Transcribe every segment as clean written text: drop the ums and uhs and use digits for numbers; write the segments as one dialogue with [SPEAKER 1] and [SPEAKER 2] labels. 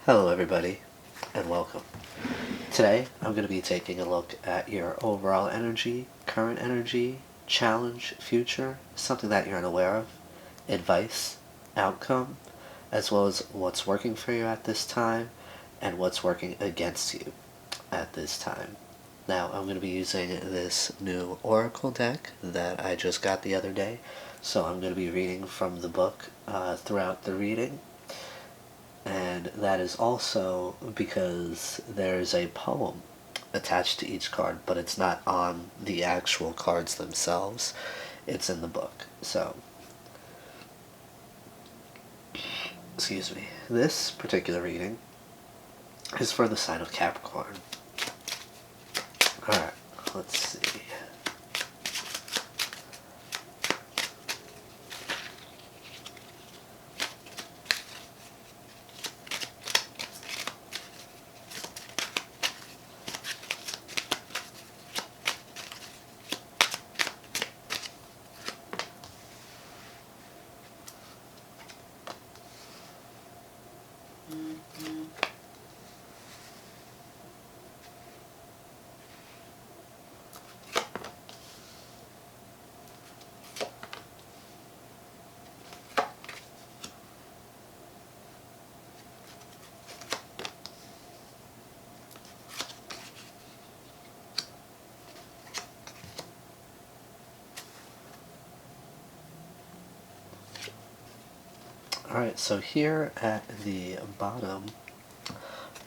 [SPEAKER 1] Hello everybody, and welcome. Today, I'm going to be taking a look at your overall energy, current energy, challenge, future, something that you're unaware of, advice, outcome, as well as what's working for you at this time, and what's working against you at this time. Now, I'm going to be using this new Oracle deck that I just got the other day, so I'm going to be reading from the book throughout the reading. And that is also because there's a poem attached to each card, but it's not on the actual cards themselves. It's in the book. So, excuse me. This particular reading is for the sign of Capricorn. Alright, let's see. Alright, so here at the bottom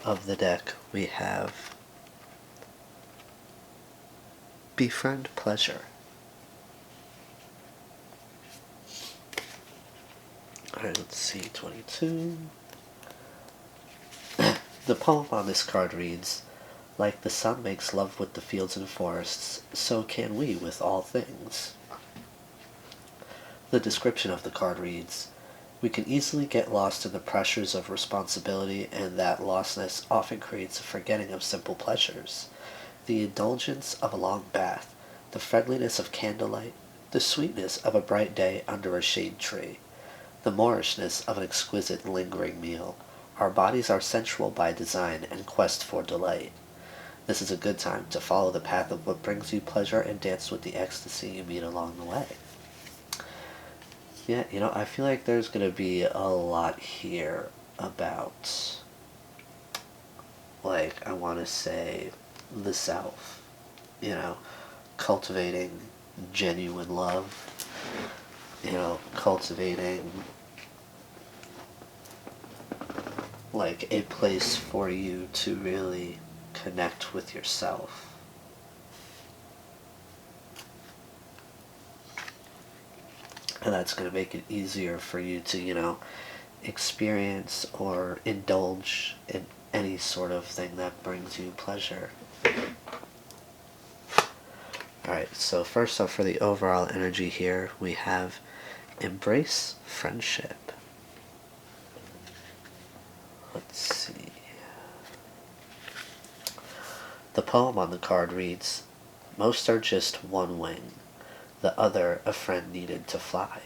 [SPEAKER 1] of the deck we have Befriend Pleasure. Alright, let's see, 22. The poem on this card reads, "Like the sun makes love with the fields and forests, so can we with all things." The description of the card reads, "We can easily get lost in the pressures of responsibility, and that lostness often creates a forgetting of simple pleasures. The indulgence of a long bath, the friendliness of candlelight, the sweetness of a bright day under a shade tree, the moorishness of an exquisite lingering meal. Our bodies are sensual by design and quest for delight. This is a good time to follow the path of what brings you pleasure and dance with the ecstasy you meet along the way." Yeah, I feel like there's going to be a lot here about, like, I want to say, the South. Cultivating genuine love, cultivating, like, a place for you to really connect with yourself. And that's going to make it easier for you to, experience or indulge in any sort of thing that brings you pleasure. Alright, so first off, for the overall energy here, we have Embrace Friendship. Let's see. The poem on the card reads, "Most are just one wing, the other a friend needed to fly."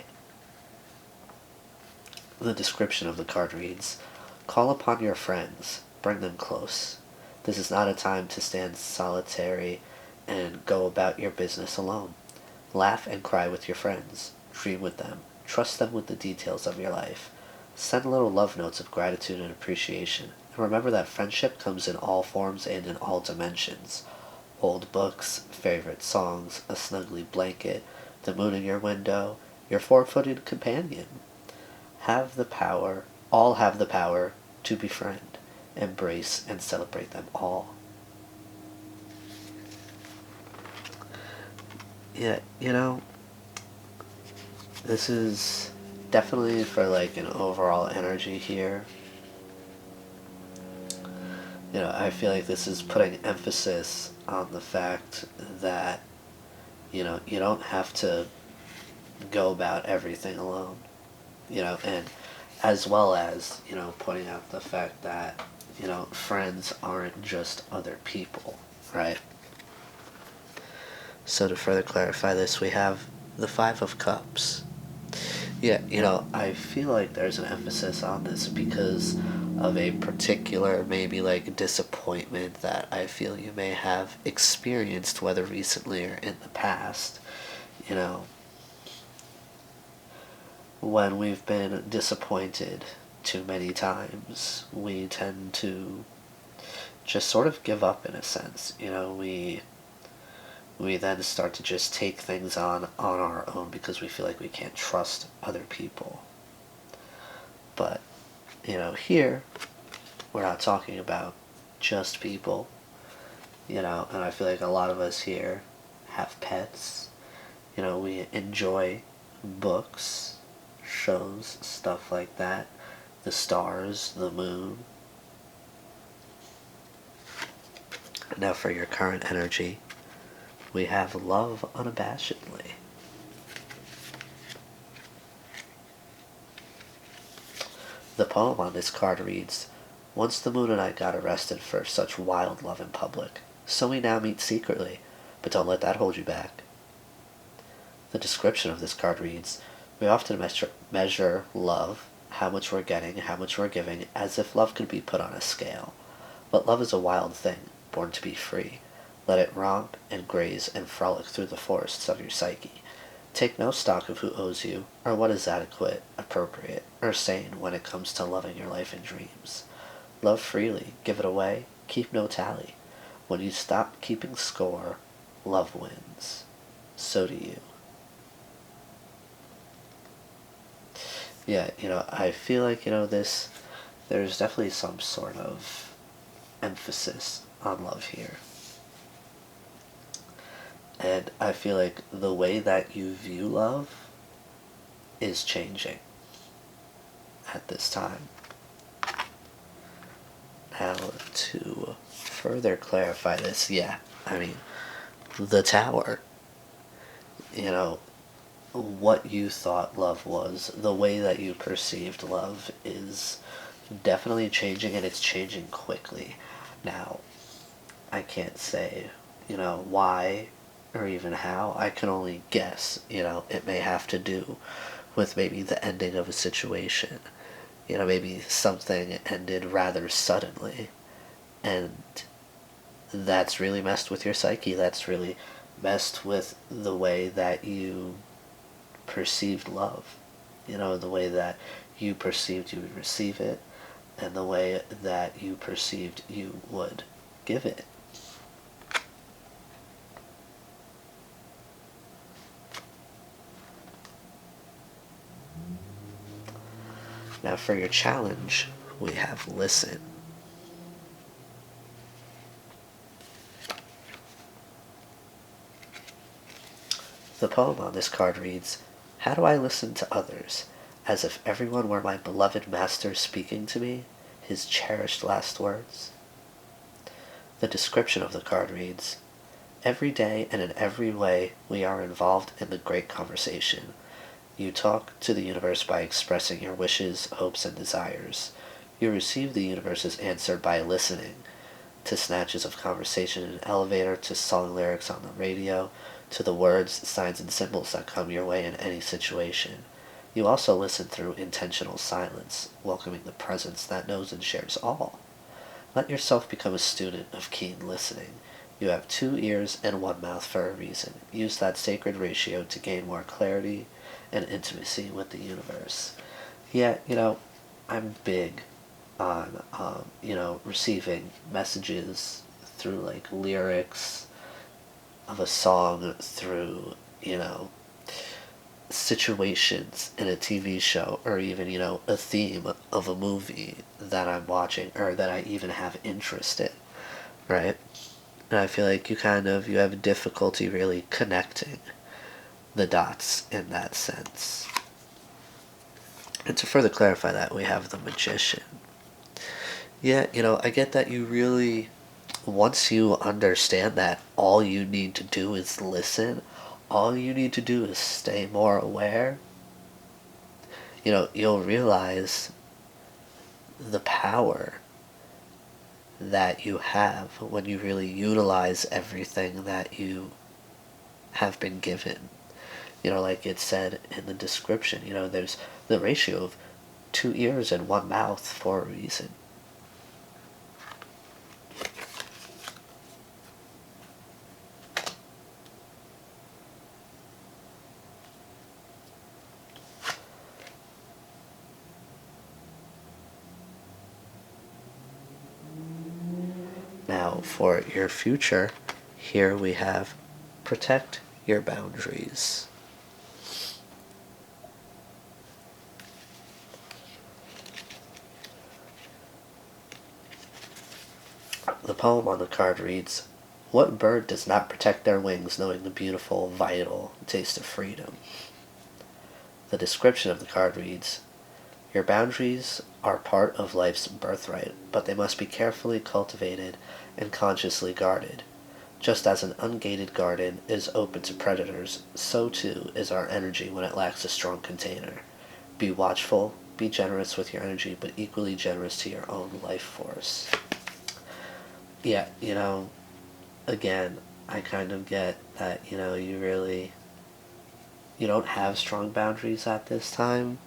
[SPEAKER 1] The description of the card reads, "Call upon your friends, bring them close. This is not a time to stand solitary and go about your business alone. Laugh and cry with your friends, dream with them, trust them with the details of your life. Send little love notes of gratitude and appreciation, and remember that friendship comes in all forms and in all dimensions. Old books, favorite songs, a snuggly blanket, the moon in your window, your four-footed companion. All have the power to befriend, embrace, and celebrate them all." Yeah, this is definitely for, like, an overall energy here. I feel like this is putting emphasis on the fact that, you don't have to go about everything alone, and as well as, pointing out the fact that, friends aren't just other people, right? So to further clarify this, we have the Five of Cups. Yeah, I feel like there's an emphasis on this because of a particular, maybe like disappointment that I feel you may have experienced, whether recently or in the past. You know, when we've been disappointed too many times, we tend to just sort of give up in a sense. We then start to just take things on our own because we feel like we can't trust other people. But, here we're not talking about just people, and I feel like a lot of us here have pets. We enjoy books, shows, stuff like that, the stars, the moon. Now, for your current energy, we have love unabashedly. The poem on this card reads, "Once the moon and I got arrested for such wild love in public, so we now meet secretly, but don't let that hold you back." The description of this card reads, "We often measure love, how much we're getting, how much we're giving, as if love could be put on a scale. But love is a wild thing, born to be free. Let it romp and graze and frolic through the forests of your psyche. Take no stock of who owes you, or what is adequate, appropriate, or sane when it comes to loving your life in dreams. Love freely, give it away, keep no tally. When you stop keeping score, love wins. So do you." Yeah, I feel like, there's definitely some sort of emphasis on love here. And I feel like the way that you view love is changing at this time. Now, to further clarify this, yeah, I mean, the Tower, you know, what you thought love was, the way that you perceived love is definitely changing, and it's changing quickly. Now, I can't say, why or even how. I can only guess, it may have to do with maybe the ending of a situation. Maybe something ended rather suddenly, and that's really messed with your psyche. That's really messed with the way that you perceived love. The way that you perceived you would receive it, and the way that you perceived you would give it. Now, for your challenge, we have listen. The poem on this card reads, "How do I listen to others, as if everyone were my beloved master speaking to me, his cherished last words?" The description of the card reads, "Every day and in every way we are involved in the great conversation. You talk to the universe by expressing your wishes, hopes, and desires. You receive the universe's answer by listening to snatches of conversation in an elevator, to song lyrics on the radio, to the words, signs, and symbols that come your way in any situation. You also listen through intentional silence, welcoming the presence that knows and shares all. Let yourself become a student of keen listening. You have 2 ears and 1 mouth for a reason. Use that sacred ratio to gain more clarity and intimacy with the universe." Yeah, I'm big on, receiving messages through, like, lyrics of a song, through, situations in a TV show, or even, a theme of a movie that I'm watching, or that I even have interest in, right? And I feel like you have difficulty really connecting the dots in that sense. And to further clarify that, we have the Magician. Yeah, I get that you really, once you understand that all you need to do is listen, all you need to do is stay more aware, you'll realize the power that you have when you really utilize everything that you have been given. Like it said in the description, there's the ratio of 2 ears and 1 mouth for a reason. Now, for your future, here we have protect your boundaries. The poem on the card reads, "What bird does not protect their wings knowing the beautiful, vital taste of freedom?" The description of the card reads, "Your boundaries are part of life's birthright, but they must be carefully cultivated and consciously guarded. Just as an ungated garden is open to predators, so too is our energy when it lacks a strong container. Be watchful, be generous with your energy, but equally generous to your own life force." Yeah, again, I kind of get that, you don't have strong boundaries at this time.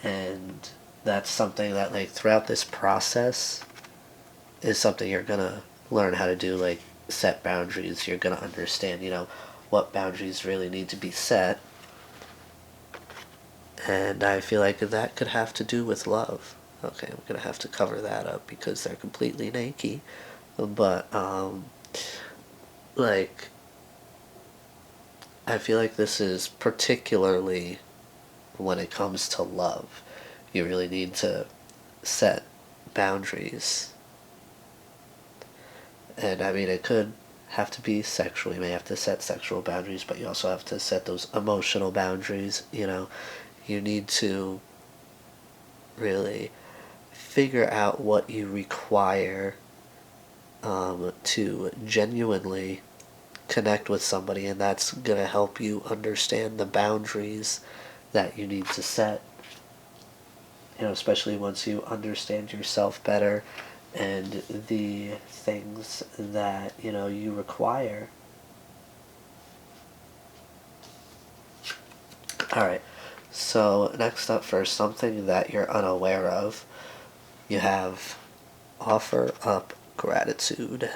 [SPEAKER 1] And that's something that, like, throughout this process is something you're gonna learn how to do, like set boundaries. You're gonna understand, what boundaries really need to be set. And I feel like that could have to do with love. Okay, I'm gonna have to cover that up because they're completely naked. But like, I feel like this is particularly when it comes to love. You really need to set boundaries. And I mean, it could have to be sexual. You may have to set sexual boundaries, but you also have to set those emotional boundaries. You need to really figure out what you require to genuinely connect with somebody, and that's going to help you understand the boundaries that you need to set. Especially once you understand yourself better and the things that, you require. Alright, so next up, for something that you're unaware of, you have offer up gratitude.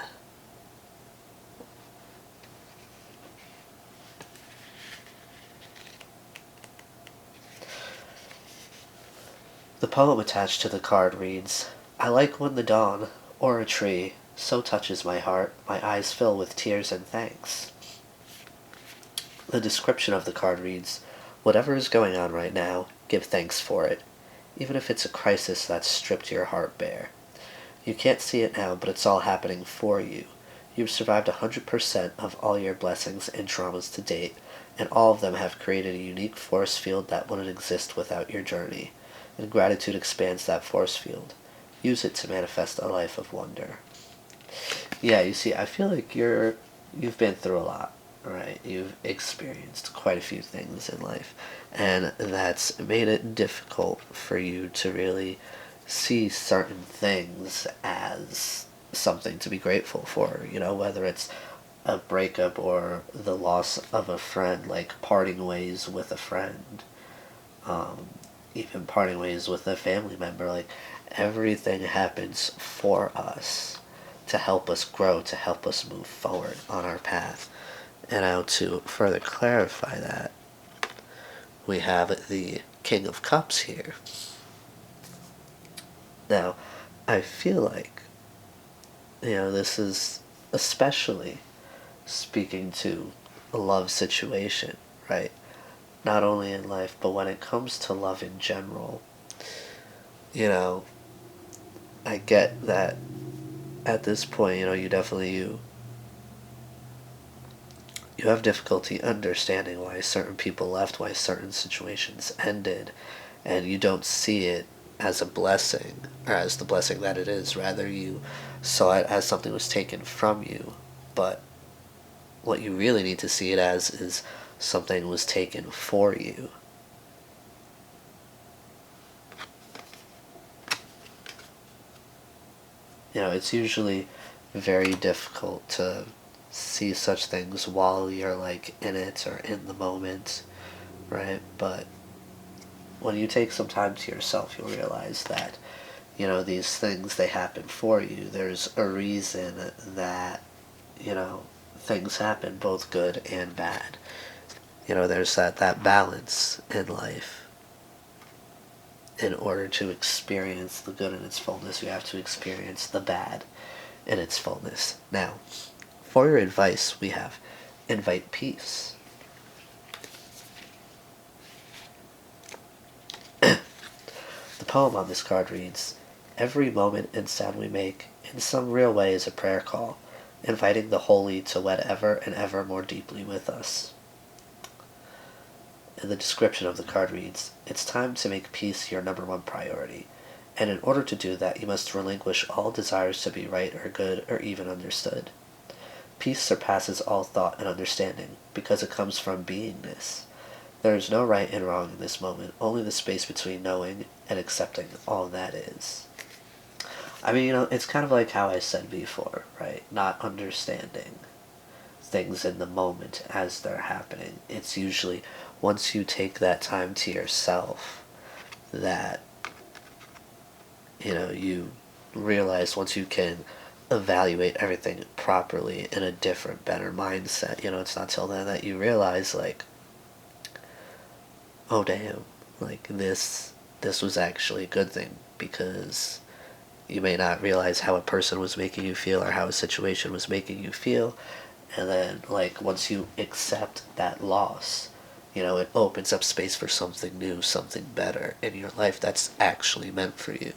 [SPEAKER 1] The poem attached to the card reads, "I like when the dawn, or a tree, so touches my heart, my eyes fill with tears and thanks." The description of the card reads, "Whatever is going on right now, give thanks for it, even if it's a crisis that's stripped your heart bare. You can't see it now, but it's all happening for you. You've survived 100% of all your blessings and traumas to date, and all of them have created a unique force field that wouldn't exist without your journey. And gratitude expands that force field. Use it to manifest a life of wonder." Yeah, you see, I feel like you've been through a lot, right? You've experienced quite a few things in life, and that's made it difficult for you to really see certain things as something to be grateful for, whether it's a breakup or the loss of a friend, like parting ways with a friend, even parting ways with a family member. Like, everything happens for us to help us grow, to help us move forward on our path. And now, to further clarify that, we have the King of Cups here. Now, I feel like, this is especially speaking to a love situation, right? Not only in life, but when it comes to love in general. I get that at this point, you have difficulty understanding why certain people left, why certain situations ended, and you don't see it as a blessing, or as the blessing that it is. Rather, you saw it as something was taken from you. But what you really need to see it as is something was taken for you. It's usually very difficult to see such things while you're like in it or in the moment, right? But when you take some time to yourself, you'll realize that, these things, they happen for you. There's a reason that, things happen, both good and bad. There's that balance in life. In order to experience the good in its fullness, you have to experience the bad in its fullness. Now, for your advice, we have invite peace. The poem on this card reads, "Every moment and sound we make, in some real way, is a prayer call, inviting the holy to wed ever and ever more deeply with us." And the description of the card reads, "It's time to make peace your number one priority, and in order to do that, you must relinquish all desires to be right or good or even understood. Peace surpasses all thought and understanding, because it comes from beingness. There is no right and wrong in this moment, only the space between knowing and accepting all that is." I mean, it's kind of like how I said before, right? Not understanding things in the moment as they're happening. It's usually once you take that time to yourself that, you realize, once you can evaluate everything properly in a different, better mindset. It's not till then that you realize, like, oh damn, like this was actually a good thing, because you may not realize how a person was making you feel or how a situation was making you feel. And then, like, once you accept that loss, it opens up space for something new, something better in your life that's actually meant for you.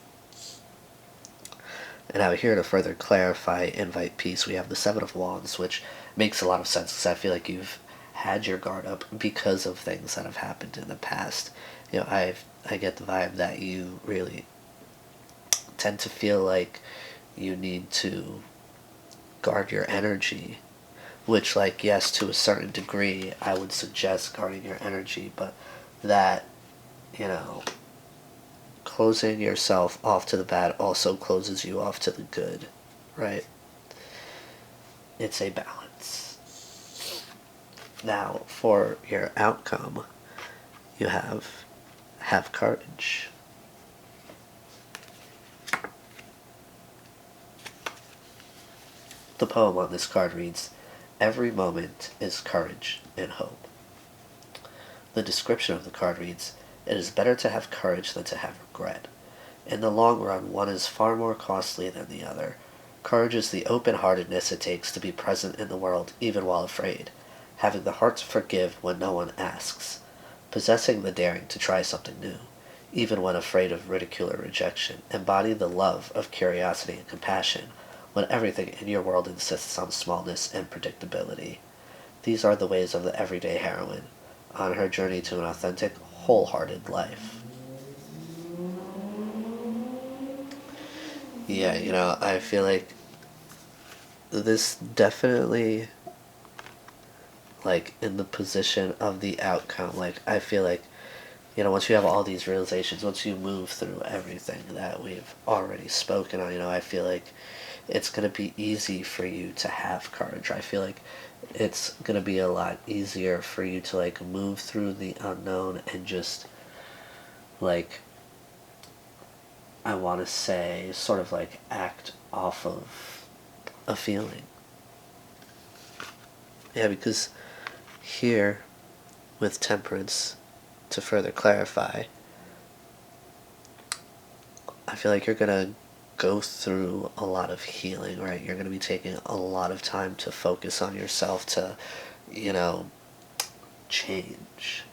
[SPEAKER 1] And now, here to further clarify invite peace, we have the Seven of Wands, which makes a lot of sense, because I feel like you've had your guard up because of things that have happened in the past. I get the vibe that you really tend to feel like you need to guard your energy, which, like, yes, to a certain degree, I would suggest guarding your energy, but that, closing yourself off to the bad also closes you off to the good, right? It's a balance. Now, for your outcome, you have courage. The poem on this card reads, "Every moment is courage and hope." The description of the card reads, "It is better to have courage than to have regret. In the long run, one is far more costly than the other. Courage is the open-heartedness it takes to be present in the world even while afraid, having the heart to forgive when no one asks, possessing the daring to try something new, even when afraid of ridicule or rejection, embody the love of curiosity and compassion when everything in your world insists on smallness and predictability. These are the ways of the everyday heroine on her journey to an authentic, wholehearted life." Yeah, I feel like this definitely, like, in the position of the outcome, like, I feel like, once you have all these realizations, once you move through everything that we've already spoken on, I feel like it's going to be easy for you to have courage. I feel like it's going to be a lot easier for you to, like, move through the unknown and just, like, I want to say, sort of like act off of a feeling. Yeah, because here, with temperance, to further clarify, I feel like you're going to go through a lot of healing, right? You're going to be taking a lot of time to focus on yourself, to, change.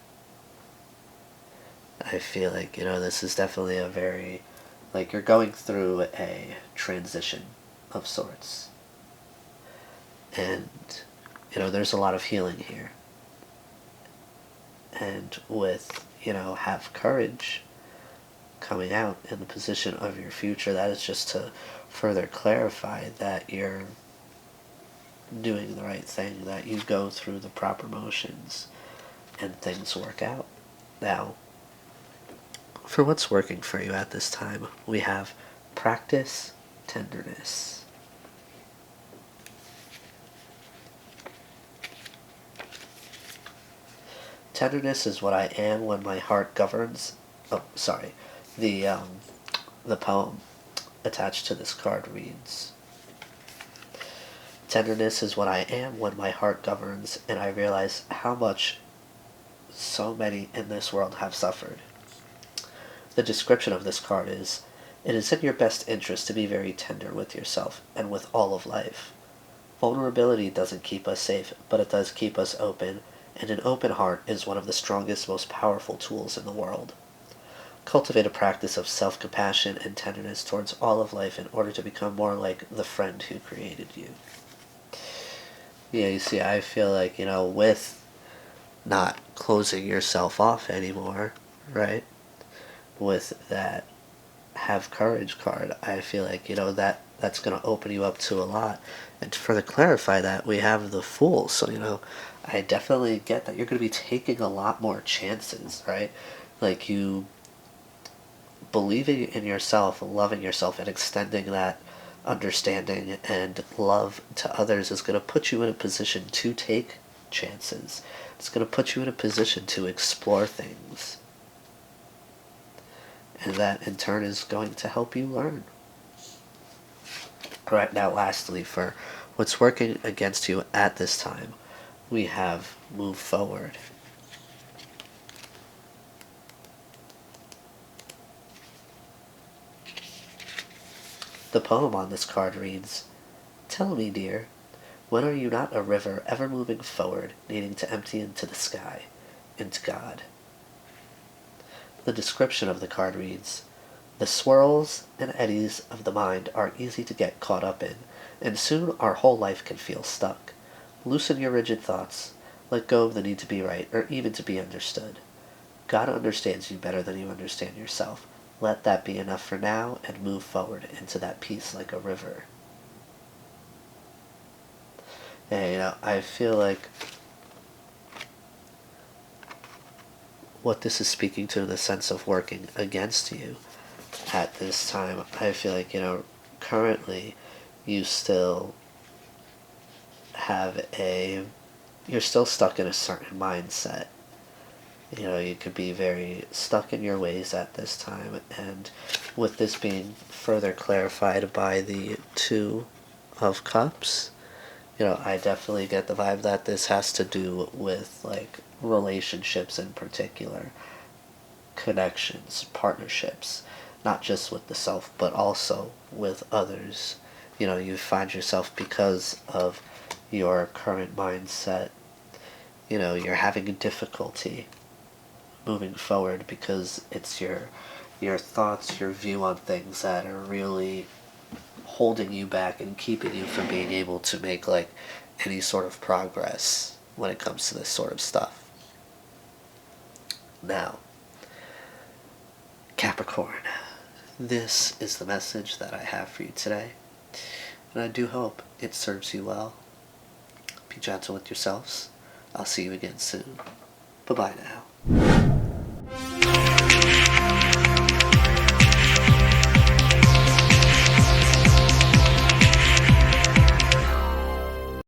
[SPEAKER 1] I feel like, this is definitely a very, like, you're going through a transition of sorts. And, there's a lot of healing here. And with, have courage coming out in the position of your future, that is just to further clarify that you're doing the right thing, that you go through the proper motions and things work out. Now, for what's working for you at this time, we have practice tenderness. Tenderness is what I am when my heart governs. Oh, sorry. The poem attached to this card reads, Tenderness is what I am when my heart governs, and I realize how much so many in this world have suffered. The description of this card is, it is in your best interest to be very tender with yourself and with all of life. Vulnerability doesn't keep us safe, but it does keep us open, and an open heart is one of the strongest, most powerful tools in the world. Cultivate a practice of self-compassion and tenderness towards all of life in order to become more like the friend who created you. Yeah, you see, I feel like, with not closing yourself off anymore, right? With that have courage card, I feel like, that's going to open you up to a lot. And to further clarify that, we have the Fool. So, I definitely get that you're going to be taking a lot more chances, right? Like, you believing in yourself, loving yourself, and extending that understanding and love to others is going to put you in a position to take chances. It's going to put you in a position to explore things. And that, in turn, is going to help you learn. Alright, now lastly, for what's working against you at this time, we have Move Forward. The poem on this card reads, Tell me, dear, when are you not a river ever moving forward, needing to empty into the sky, into God? The description of the card reads, The swirls and eddies of the mind are easy to get caught up in, and soon our whole life can feel stuck. Loosen your rigid thoughts, let go of the need to be right, or even to be understood. God understands you better than you understand yourself. Let that be enough for now, and move forward into that peace like a river. And, I feel like what this is speaking to in the sense of working against you at this time, I feel like, currently you still you're still stuck in a certain mindset. You could be very stuck in your ways at this time, and with this being further clarified by the Two of Cups, I definitely get the vibe that this has to do with, like, relationships in particular, connections, partnerships, not just with the self, but also with others. You find yourself, because of your current mindset, you're having a difficulty moving forward because it's your thoughts, your view on things that are really holding you back and keeping you from being able to make, like, any sort of progress when it comes to this sort of stuff. Now, Capricorn, this is the message that I have for you today, and I do hope it serves you well. Be gentle with yourselves. I'll see you again soon. Bye-bye now.